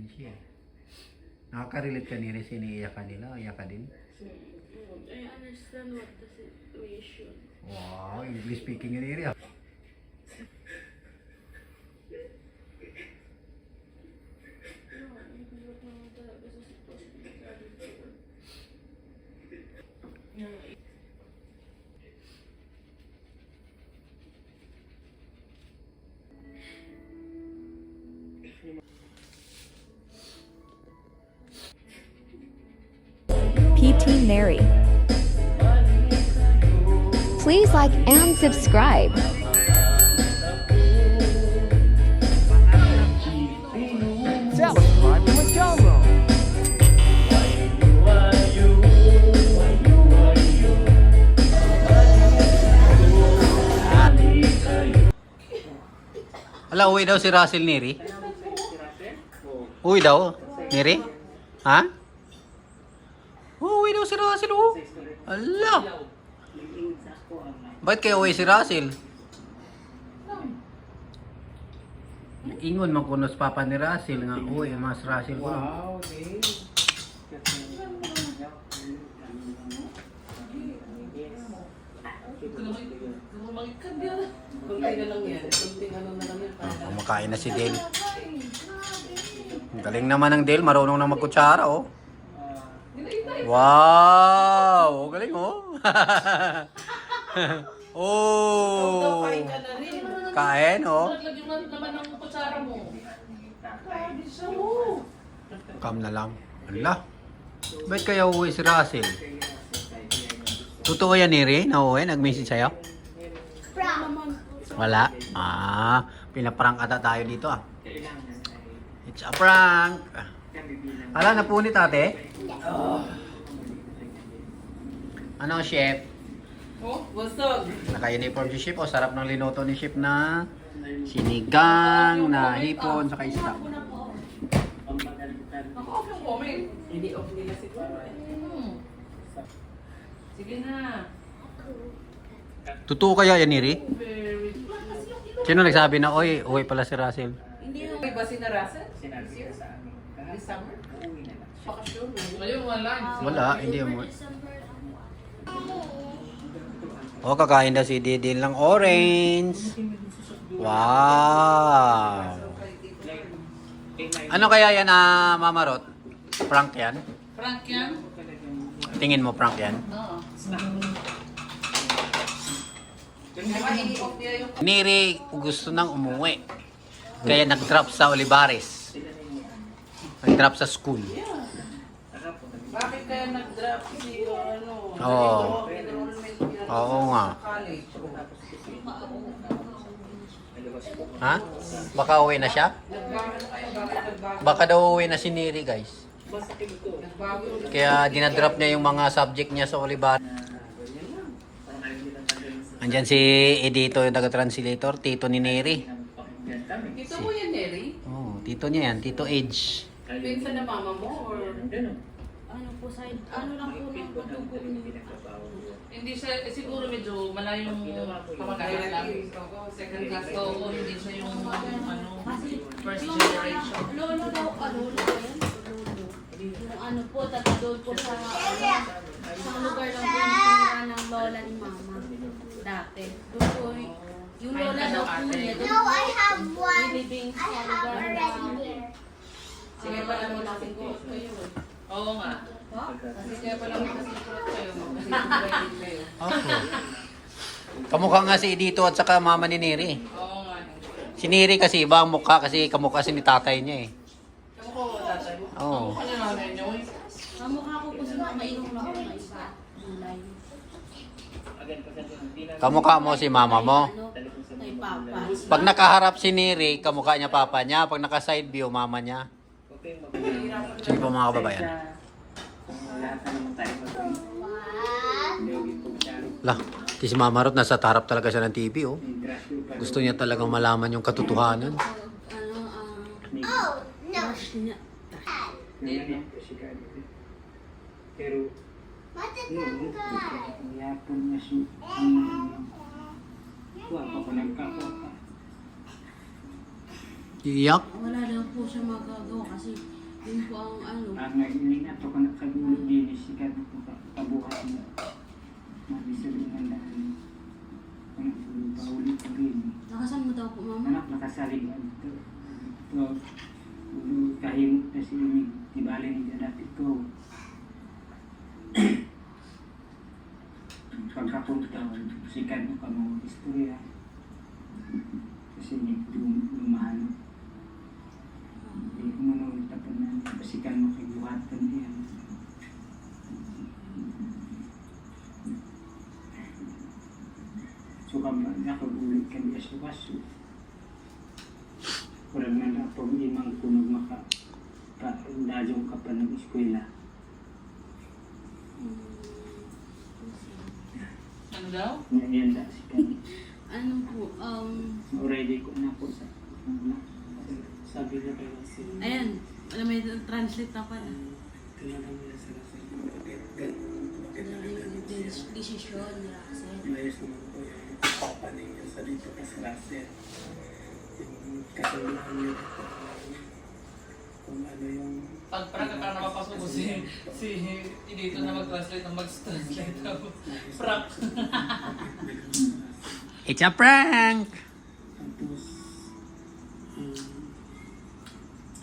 siya. Nakaka-relate ka ni Rizzy, iniiyak ka nila, iyak ka din. I understand what the situation. Wow, English speaking ni Rizzy. PT Mary. Please like and subscribe. Subscribe to my channel. Ala, uwi daw si Russell Neri. Uwi daw, Neri? Ha? Uwi daw si Russell, oh. Ala. Bakit kaya uwi si Russell? Ingon man kunos papa ni Russell nga, uwi, mas Russell ko. Wow, okay. Kumakain na si Dale. Ang galing naman ng Dale, marunong na magkutsara, oh. Wow! Galing, oh. Oh! Kain, oh. Kam na lang. Ala. Ba't kaya uwi si Russell? Totoo yan, Neri? Nauwi? Nag-message sa'yo? Wala? Ah, pinaprank ata tayo dito, ah. It's a prank. Ala, napunit ate? Ano, chef? Oh, busog. Naka-uniform si chef. Oh, sarap ng linuto ni chef na sinigang, na hipon, saka isda. Ako-off yung comment. Hindi off nila siguro. Sige na. Totoo kaya yan, Neri? Very. Sino nagsabi na, oy, uwi pala si Russell? Hindi yung iba si Narasa? This summer? Bakasyon. Ngayon wala. Wala, hindi mo. Oh, kakain na si Didin lang orange. Wow. Ano kaya yan, Mama Rot? Prank yan? Frank yan? Tingin mo prank yan? Oo. Diba ini-off niya yung... Neri gusto nang umuwi. Kaya nag-drop sa Olivares. Nag-drop sa school. Bakit kaya nag-drop si ano? Oo. Enrollment niya Oo nga. sa college? Ha? Baka uwi na siya? Nagbago kayo? Bakit nagbago? Baka daw uwi na si Neri, guys. Nagbago yung... Kaya dinadrop niya yung mga subject niya sa Olivares. Andyan si Edito, yung taga-translator, tito ni Neri. Ito mo yan, Neri? Oh, tito niya yan, tito Edge. Pinsan na mama mo or... Ano po side, ano lang po ng padugo niyo. Hindi siya, siguro medyo malayong kamag-anak lang. Second class. Oo, hindi siya yung Kasi first yung generation. lolo daw, lolo ba yan? Lolo. Yung ano po, tatadol po sa isang lugar lang po yung pinira ng lola ni mama. Dati. Doon po, yung lola daw po niya, doon po, nilibing sa lugar na Sige pala mo natin ko kayo. Oo nga. Kasi kaya pala mo nasikot kayo. Kasi divided kayo. Okay. Kamukha nga si Edito at saka mama ni Neri. Oo nga. Si Neri kasi iba ang mukha kasi kamukha si ni tatay niya eh. Kamu ko, tatay. Oo. Ano yung nanay niyo? Kamukha ko po sa mga inom lang po na isa. Gulay. Kamukha mo si mama mo. Ano, kay papa. Pag nakaharap si Neri, kamukha niya papa niya. Pag naka-side view, mama niya. Sige po mga kababayan. Lah, si Mama Rot nasa tarap talaga siya ng TV, oh. Gusto niya talagang malaman yung katotohanan. Pero, yapon na siya. Kuha pa ko lang kapwa. Iyak. Wala daw po siya magagawa kasi yun po ang ano. Ang ngayon na ito ko nakagulog din sikat ko kabuhat mo. Mabisuri nga dahil. Ang bawali ko rin. Nakasama daw po mama. Anak nakasalig ito. Ito. Kahimot na si Imig. Tibali ni Janapit ko. Pagkapunta, sikat mo ka mga istorya. Kasi lumahalo. Hindi ko manong tapan na pasikan mo kay buhatan niya. So kami nakagulit kami sa waso. Kurang na na pag imang kunog maka dajong ka pa ng eskwela. Ano daw? Ngayon na si kami. Ano po, Already ko na po sa sabi na kayo si ayan, alam may translate na pala. tinanong nila sa kasi Desisyon ni Russell. mayos naman po yung papaning niya sa dito kasi Russell. Yung kasalanan niya kung ano yung Pag prank ka napapasok ko si dito na mag-translate ng mag-translate ako. Prank. It's a prank! tapos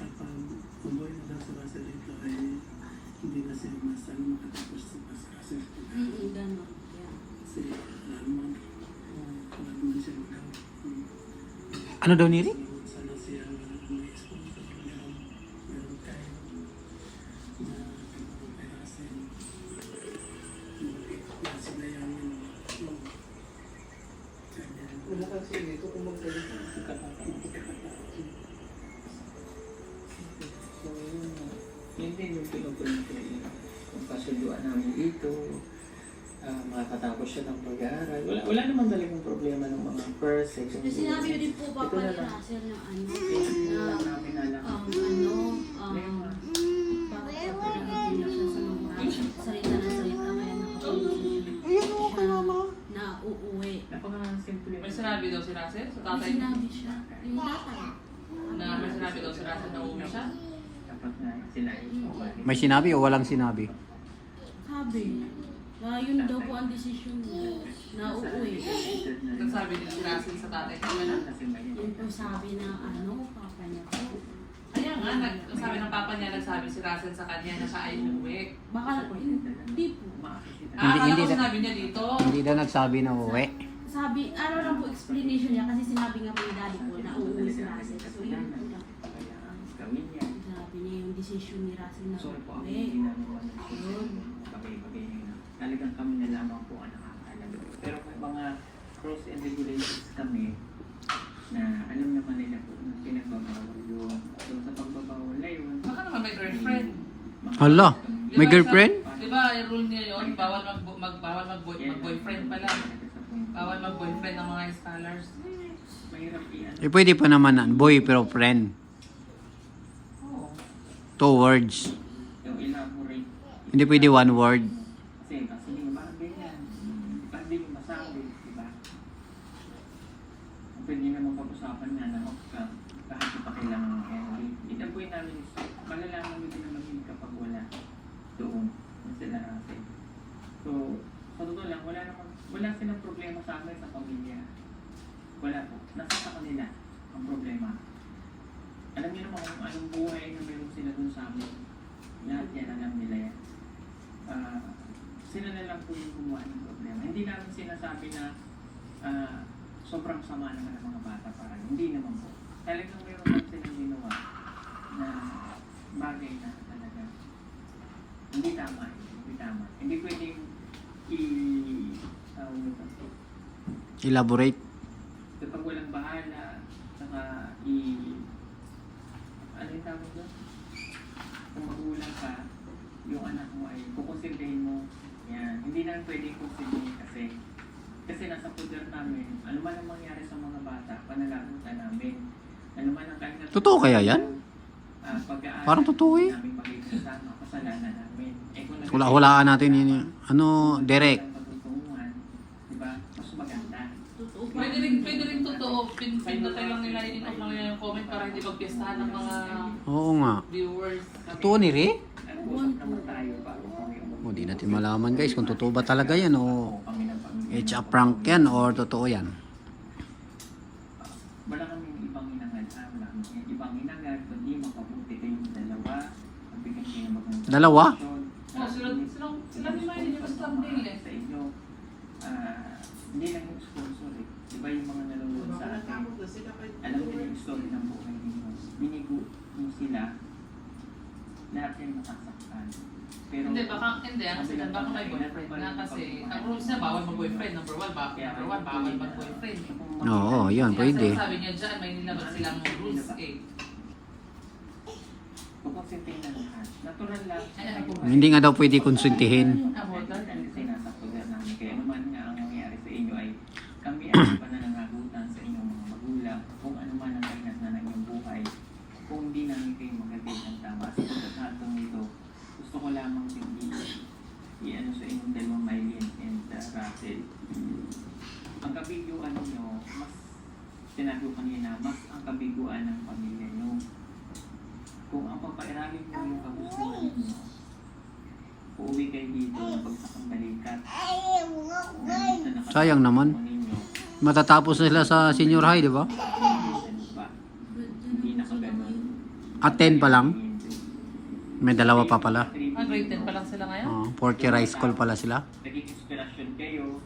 kapag umuwi na daw sa Russell dito ay hindi na siya masang makatapos sa Russell. Gano'n. Yeah. Kasi naman kung ano siya ng Ano daw niri? sana siya may sponsor meron tayo na Russell. Sila yung Wala kasi dito kung magsalita. So, yun din yung pinupunin ko yun. Kung kasunduan namin dito, makakatapos siya ng pag-aaral. Wala naman talagang problema ng mga first, second. Kasi sinabi ko din po papa ni Russell na ano, na namin alam. bakit siya sa mga salita na salita kaya nakapagod na uuwi. Napaka-simple. May sinabi daw si Russell sa May tatay niya. sinabi siya, yung tatay. Na may sinabi daw si Russell na uuwi siya. Dapat na sila May sinabi o walang sinabi? Sabi, na yun daw po ang desisyon niya na uuwi. Nagsabi din si Russell sa tatay niya. Yun po sabi na ano, papa niya po. Kaya nga, sabi ng papa niya, nagsabi si Russell sa kanya na siya ay umuwi. Baka, hindi po. Akala ko hindi sinabi niya dito. Hindi daw nagsabi na uwi. Sabi, ano lang po explanation niya kasi sinabi nga po ni daddy po na uuwi si Russell. So yun po lang. Gawin niya. Sabi niya yung decision ni Russell na Sorry po, uuwi. hindi namin Yun. bagay-bagay na. Talagang kami na lamang po ang nakakaalam. Pero may mga rules and regulations kami na alam naman nila po na pinagbabawal yun. So sa pagbabawal na yun, Baka naman may girlfriend. Hala, may girlfriend? Di ba, rule niya yun, bawal mag-boyfriend pala. Bawal mag-boyfriend ng mga scholars. mahirap i-ano. Eh, pwede pa naman na, boy pero friend. Oo. 2 words. Yung elaborate. Hindi pwede 1 word. Kasi parang ganyan. Parang di mo masabi, di ba? Pwede naman pag-usapan nga na kahit di pa kailangan ng Henry. Itabuhin namin, malalaman mo din naman yun kapag wala doon. Sila natin. So, sa totoo lang, wala silang problema sa amin sa pamilya. Wala po. Nasa sa kanila ang problema. Alam niyo naman kung anong buhay na meron sila doon sa amin. Lahat yan, alam nila yan. Sila na lang po yung gumawa ng problema. Hindi namin sinasabi na sobrang sama naman ng mga bata para hindi naman po. Talagang meron lang silang ginawa na bagay na talaga hindi tama. Hindi tama. Hindi pwedeng Elaborate. kapag walang bahala, saka ano yung tawag doon? Kung magulang ka, yung anak mo ay kukonsildahin mo. Yan. Hindi na pwede kukonsildahin kasi nasa poder namin, ano man ang mangyari sa mga bata, panalagutan namin. Ano man ang kanya. Totoo kaya yan? Pag-aaral Parang totoo eh. namin pag-ikasama, kasalanan namin. Wala-walaan natin yun. Ano, direct. Diba? Mas maganda. Totoo po. Pwede rin totoo, pinatay lang nila, in-off lang nila yung comment para para hindi magpiestahan ng mga Oo nga. viewers. Totoo ni Ri? Nag-usap naman tayo bago kami O, di natin malaman guys kung totoo ba talaga yan o kami ng pamilya. it's a prank yan or totoo yan. Wala kaming ibang hinangad. Wala kaming ibang hinangad, kundi makabuti kayong dalawa. Magbigyan kayo ng magandang Dalawa? posisyon. Oh, sila ni Miley, di ba sa thumbnail eh? Sa inyo, hindi lang yung sponsor eh. Diba yung mga nanonood sa atin, alam nila yung story ng buhay ninyo. Binigo nyo sila, lahat kayo masasaktan. Pero, Hindi, ang sila, baka may boyfriend na kasi, ang rules niya, bawal mag-boyfriend. Number one, bawal mag-boyfriend. Oo, yun, pwede. Kaya sabi niya dyan, may nilabas silang rules eh. kukonsentin na lahat. Natural lang. Hindi nga daw pwede konsultihin. Kasi nasa poder namin. Kaya naman nga ang nangyayari sa inyo ay kami ay pananangagutan sa inyong mga magulang kung ano man ang kainat na ng inyong buhay. Kung hindi namin kayo magagawin ng tama. Sa pagkakataon nito, gusto ko lamang hindi i-ano sa inyong dalawang Mylene and Russell. Ang kabiguan nyo, mas sinabi ko kanina, mas ang kabiguan ng pamilya nyo. Kung ang papairalin mo yung kagustuhan mo, uuwi kayo dito ng pagsakang balikat. Sayang naman. Matatapos na sila sa senior high, di ba? Hindi na kagano'n. At 10 pa lang. May dalawa pa pala. Grade 10 pa lang sila ngayon? Oh, 4th year high school pala sila. Naging inspirasyon kayo,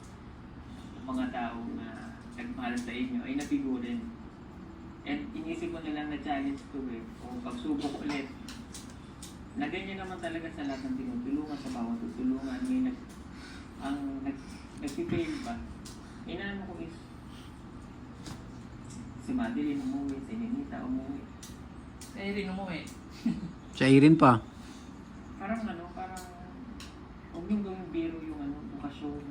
mga tao na nagmahal sa inyo ay nabigo rin. And inisip ko nilang na-challenge to eh. O pagsubok ulit. Na ganyan naman talaga sa lahat ng tinutulungan sa bawat tutulungan. May nag-fail ba? Inaano ko is si Madeline umuwi, si Ninita umuwi. Eh, rin umuwi. Siya rin pa. Parang huwag niyong gawing biro yung bukasyon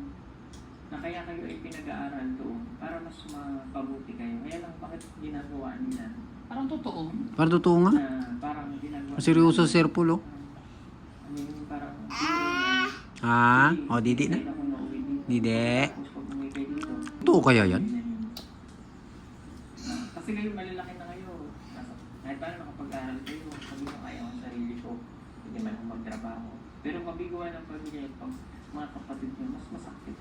na kaya kayo ay pinag-aaral doon para mas mapabuti kayo. Kaya lang bakit ginagawa nila? Parang totoo. Parang totoo nga. Na parang ginagawa Seryoso Sir Pulo. ano yung parang Ha? O, didi na. Didi. Totoo kaya yan? Kasi kayo malalaki na kayo. Kahit paano nakapag-aaral kayo, sabi ko kaya ang sarili ko. Hindi man ako magtrabaho. Pero mabiguan ng pamilya pag mga kapatid niyo, mas masakit.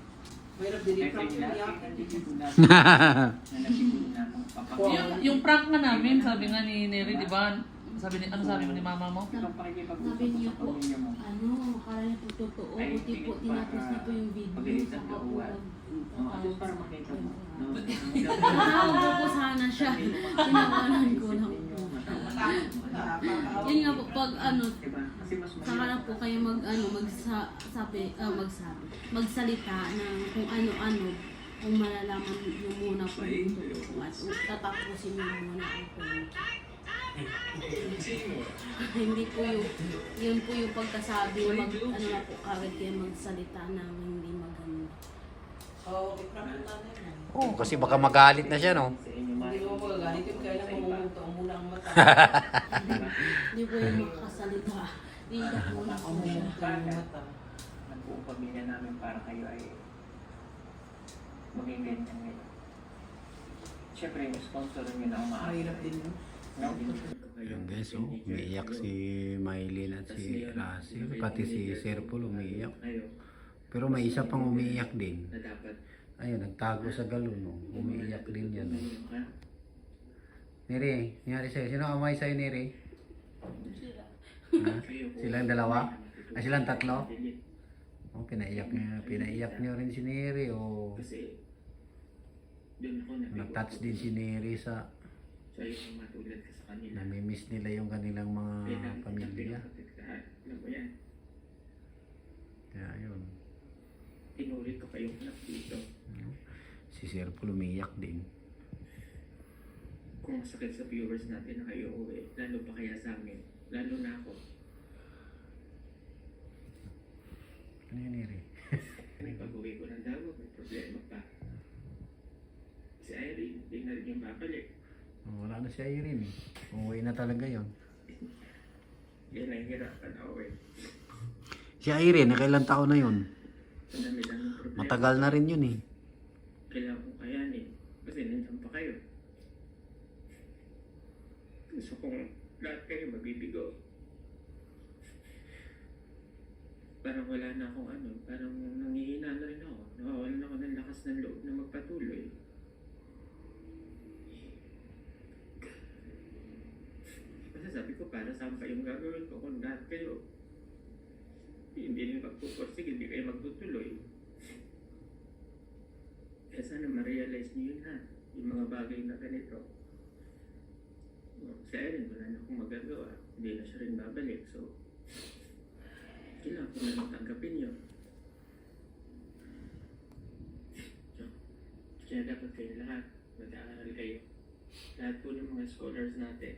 Yung prank nga namin, sabi nga ni Neri, di ba? Ano sabi mo ni mama mo? Sabi niyo po, akala niyo po totoo, buti po tinapos niyo po yung video, saka po para makita mo. Nakaupo po sana siya, tinawanan ko lang po. Yun nga po, pag saka lang po kayo magsalita ng kung ano-ano, kung malalaman nyo muna po yung totoo at tatapusin nyo muna ang kwento. Hindi po yun po yung pagkasabi, na po kagad kayo magsalita ng hindi maganda. Oo, kasi baka magalit na siya, no? Hindi mo magagalit yung kailan mamumunta ang muna ang mata. Hindi po yung makasalita. Hindi po na po siya. Ang buong pamilya namin para kayo ay maging ganyan ngayon. Siyempre, yung sponsor nyo na umaasa. Mahirap din yun. Ayun guys, oh, umiiyak si Mylene at si Russell, pati si Sir Paul umiiyak. Pero may isa pang umiiyak din. Ayun, nagtago sa galon, oh. Umiiyak din yan. Oh. Neri, nangyari sa'yo. Sino kamay sa'yo, Neri? Ha? Silang dalawa? Ay, silang tatlo? Oh, pinaiyak niyo rin si Neri, oh. Nag-touch din si Neri sa namimiss nila yung kanilang mga pamilya. Kaya yun. Inulit ko kayong anak dito. Si Sir Paul umiyak din. Kung sakit sa viewers natin na kayo uwi, lalo pa kaya sa amin, lalo na ako. Ano yun, Neri? May pag-uwi ko ng Davao, may problema pa. Si Irene, hindi na rin yung babalik. Oh, wala na si Irene eh. Umuwi na talaga yun. Yan ang hirapan na uwi. Si Irene, nakailang taon na yun? Ang dami lang ng problema. Matagal na rin yun eh. Kailangan kong kayanin. Kasi nandiyan pa kayo. Gusto kong lahat kayo mabibigo. Parang wala na akong parang nangihina na rin ako. Nawawalan ako ng lakas ng loob na magpatuloy. Kasi sabi ko, para saan pa yung gagawin ko kung lahat kayo hindi rin magpupursige, hindi kayo magtutuloy. Kaya sana ma-realize niyo yun ha, yung mga bagay na ganito. Si Erin, wala na akong magagawa. Hindi na siya rin babalik. So, kailangan ko na lang tanggapin yun. So, kaya dapat kayo lahat, mag-aaral kayo. Lahat po ng mga scholars natin.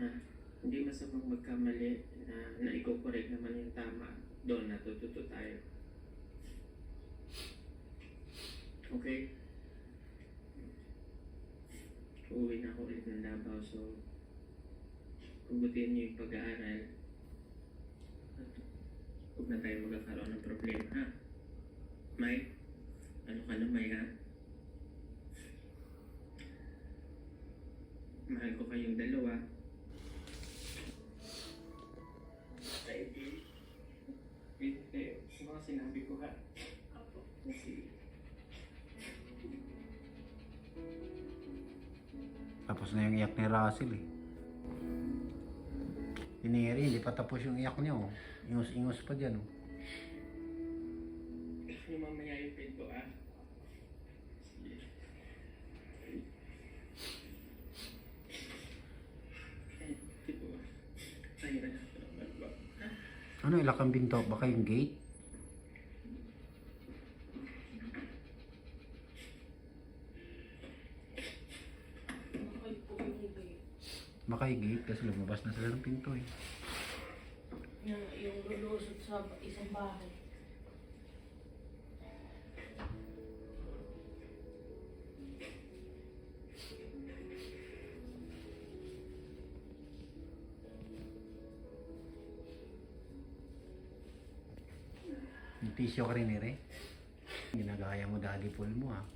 Ha? Hindi masamang magkamali na i-correct naman yung tama. Doon natututo tayo. Okay? Uuwi na ako ulit ng Davao, so pagbutin niyo yung pag-aaral. Huwag na tayo magkakaroon ng problema, ha? May? Ano ka na, May, ha? Mahal ko kayong dalawa. Ay, wait kayo. Sa mga sinabi ko, ha? Kasi Tapos na yung iyak ni Russell eh. Si Neri, hindi pa tapos yung iyak niya oh. Ingos-ingos pa dyan oh. yung mamaya yung pinto, ha? Sige. Ay, tipo, ayun na ako ng magba. Ano, ilak ang pinto? Baka yung gate? Ay po yung gate. Baka yung gate kasi lumabas na sila ng pinto eh. Yung lulusot sa isang bahay. Yung tissue ka rin eh. Ginagaya mo daddy pool mo ah.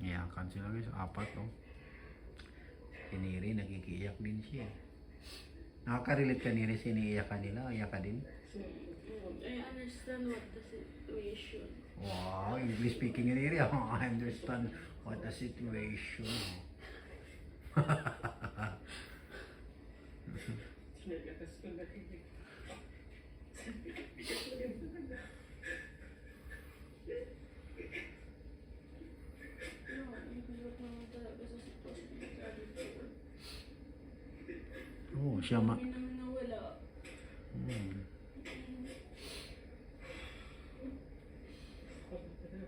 Iyakan sila guys, apat oh. Si Neri, nagigiyak din siya. Nakaka-relate ka Neri, siniiyakan nila, iyak ka din. I understand what the situation. Wow, English speaking Neri, I understand what the situation. Sinagatas ko na rin. Bigat ko rin talaga. Oh, siya ma... Kami naman nawala.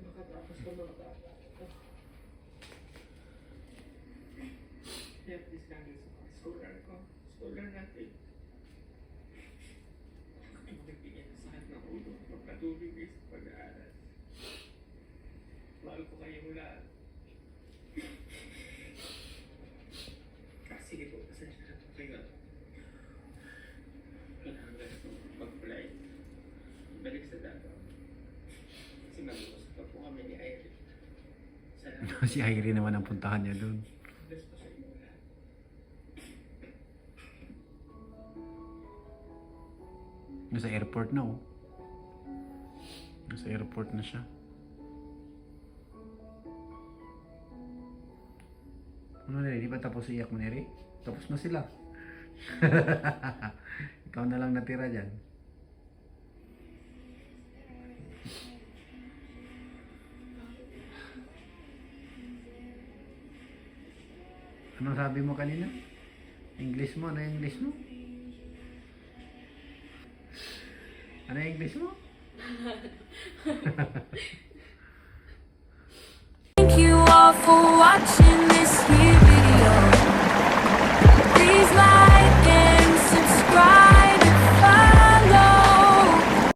Makatapos ko mga bata. Kaya please kami sa mga scholar ko. Scholar natin. Kung nagbigyan na sa akin ng ulo, magpatuloy kayo sa pag-aaral. Mahal ko kayong lahat. Sige po, pasensya na po kayo. Kailangan ko mag-fly. Balik sa Davao. Kasi mag-uusap pa po kami ni Irene. Salamat. Si Irene naman ang puntahan niya doon. Bless po sa inyo lahat. Nasa airport na oh. Nasa airport na siya. Ano Neri, di ba tapos iyak mo Neri? Tapos na sila. Ikaw na lang natira dyan. Anong sabi mo kanina? English mo? Ano yung English mo? Ano yung English mo?